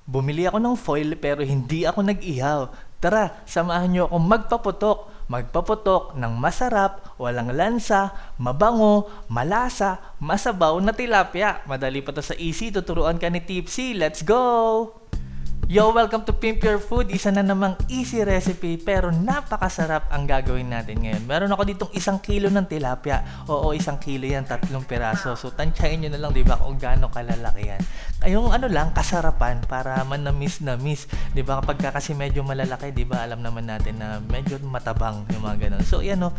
Bumili ako ng foil pero hindi ako nag-ihaw. Tara, samahan niyo akong magpaputok. Magpaputok ng masarap, walang lansa, mabango, malasa, masabaw na tilapia. Madali pa to sa easy, tuturuan ka ni Tipsy. Let's go! Yo, welcome to Pimp Your Food. Isa na namang easy recipe pero napakasarap ang gagawin natin ngayon. Meron ako ditong 1 kilo ng tilapia. Oo, 1 kilo yan, 3 piraso. So, tansyahin nyo na lang, di ba, kung gaano kalalaki yan. Yung kasarapan para manamis na miss. Di ba, kapag kasi medyo malalaki, di ba, alam naman natin na medyo matabang yung mga ganun. So, yan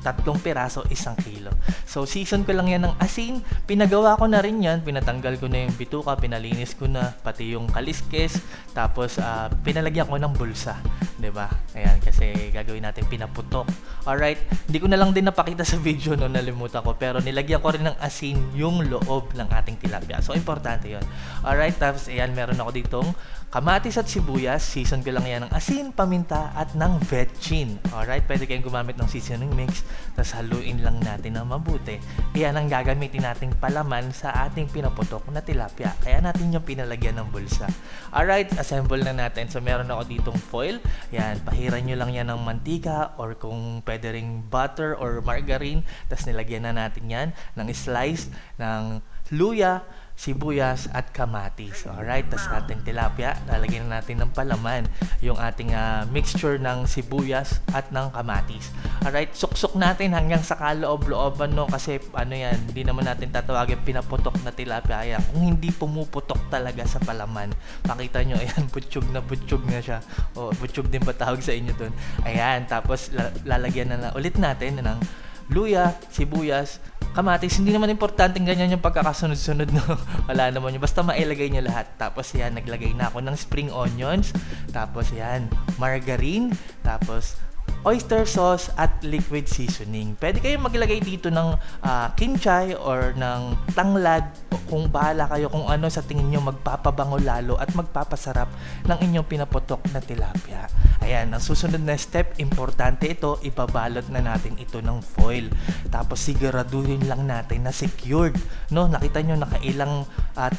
3 piraso, 1 kilo. So, season ko lang yan ng asin. Pinagawa ko na rin yan. Pinatanggal ko na yung bituka, pinalinis ko na, pati yung kaliskis. Tapos, pinalagyan ko ng bulsa. 'Di ba? Ayan, kasi gagawin natin pinaputok. Alright, hindi ko na lang din napakita sa video, nalimutan ko. Pero nilagyan ko rin ng asin yung loob ng ating tilapia. So, importante yon. Alright, tapos ayan, meron ako ditong kamatis at sibuyas. Season ko lang yan ng asin, paminta, at ng vetchin. Alright, pwede kayong gumamit ng seasoning mix. Tapos haluin lang natin ng mabuti. Iyan ang gagamitin nating palaman sa ating pinaputok na tilapia. Kaya natin yung pinalagyan ng bulsa. Alright, assemble na natin. So, meron ako ditong foil. Yan, pahiran nyo lang yan ng mantika or kung pwede ring butter or margarine. Tapos nilagyan na natin yan ng slice ng luya, sibuyas at kamatis. Alright, tas ating tilapia, lalagyan na natin ng palaman yung ating mixture ng sibuyas at ng kamatis. Alright, suksok natin hanggang sa kaloob-looban, no, kasi yan, hindi naman natin tatawagin pinaputok na tilapia. Ayan, kung hindi pumuputok talaga sa palaman. Pakita nyo, ayan, butsyog na siya. O, butsyog din ba tawag sa inyo dun? Ayan, tapos lalagyan na ulit natin ng luya, sibuyas, kamatis. Hindi naman importante ganyan yung pagkakasunod-sunod, no? Wala naman yun. Basta mailagay nyo lahat. Tapos yan, naglagay na ako ng spring onions. Tapos yan, margarine. Tapos oyster sauce at liquid seasoning. Pwede kayong maglagay dito ng kinchay or ng tanglad. Kung bahala kayo kung ano sa tingin nyo magpapabango lalo at magpapasarap ng inyong pinaputok na tilapia. Ayan, ang susunod na step, importante ito, ipabalot na natin ito ng foil. Tapos siguraduhin lang natin na secured. No, nakita nyo, nakailang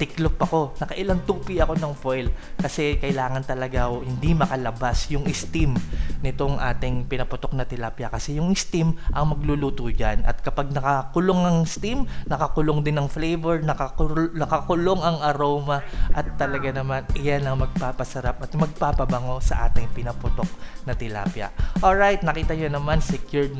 tiklop ako, nakailang tupi ako ng foil. Kasi kailangan talaga hindi makalabas yung steam nitong ating pinaputok na tilapia. Kasi yung steam ang magluluto dyan. At kapag nakakulong ang steam, nakakulong din ang flavor, nakakulong ang aroma, at talaga naman iyan ang magpapasarap at magpapabango sa ating pinaputok na tilapia. Alright, nakita nyo naman, secured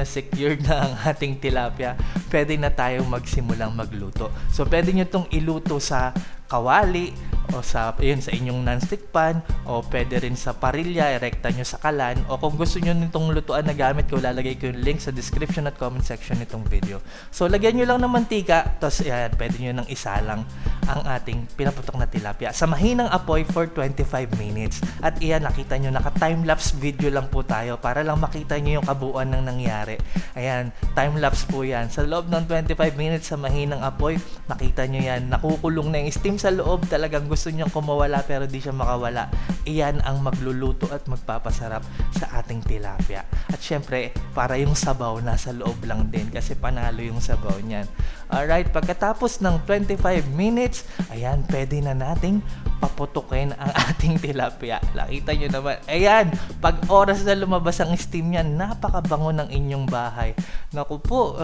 na ang ating tilapia. Pwede na tayong magsimulang magluto. So, pwede nyo itong iluto sa kawali o sa inyong non-stick pan, o pwede rin sa parilya, erekta nyo sa kalan, o kung gusto nyo nitong lutuan na gamit ko, lalagay ko yung link sa description at comment section nitong video. So, lagyan nyo lang ng mantika, tapos pwede nyo nang isalang ang ating pinaputok na tilapia sa mahinang apoy for 25 minutes. At nakita nyo, naka-timelapse video lang po tayo para lang makita nyo yung kabuuan ng nangyari. Ayan, timelapse po yan. Sa loob ng 25 minutes sa mahinang apoy, makita nyo yan, nakukulong na yung steam sa loob. Talagang gusto niyang kumawala pero di siya makawala. Iyan ang magluluto at magpapasarap sa ating tilapia. At syempre, para yung sabaw nasa loob lang din kasi panalo yung sabaw niyan. Alright, pagkatapos ng 25 minutes, ayan, pwede na nating paputukin ang ating tilapia. Nakita nyo naman, ayan, pag oras na lumabas ang steam niyan, napakabango ng inyong bahay. Naku po,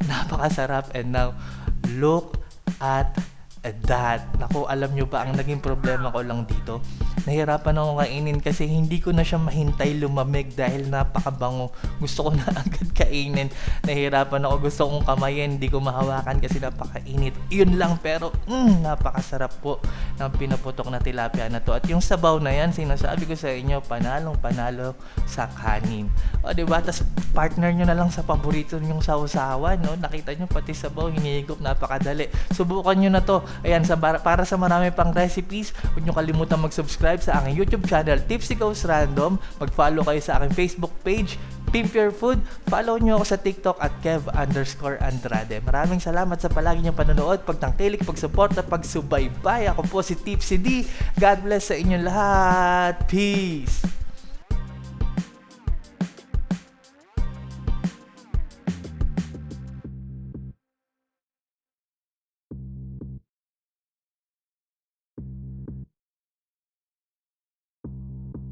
napakasarap. And now, look at that. Naku, alam nyo ba, ang naging problema ko lang dito, nahirapan ako kainin kasi hindi ko na siya mahintay lumamig dahil napakabango. Gusto ko na agad kainin. Nahirapan ako, gusto kong kamayin, hindi ko mahawakan kasi napakainit. Yun lang, pero napakasarap po ng pinaputok na tilapia na to. At yung sabaw na yan, sinasabi ko sa inyo, panalong-panalo sa kanin. O, diba? Tas partner nyo na lang sa paborito nyong sausawan, no? Nakita nyo, pati sabaw, hinihigop, napakadali. Subukan nyo na to. Ayan, para sa marami pang recipes, huwag nyo kalimutan mag-subscribe sa aking YouTube channel, Tipsy Goes Random. Mag-follow kayo sa aking Facebook page, Pimp Your Food. Follow nyo ako sa TikTok at Kev_Andrade. Maraming salamat sa palagi niyong panonood, pagtangkilik, pagsupport at pagsubaybay. Ako po si Tipsy D. God bless sa inyong lahat. Peace!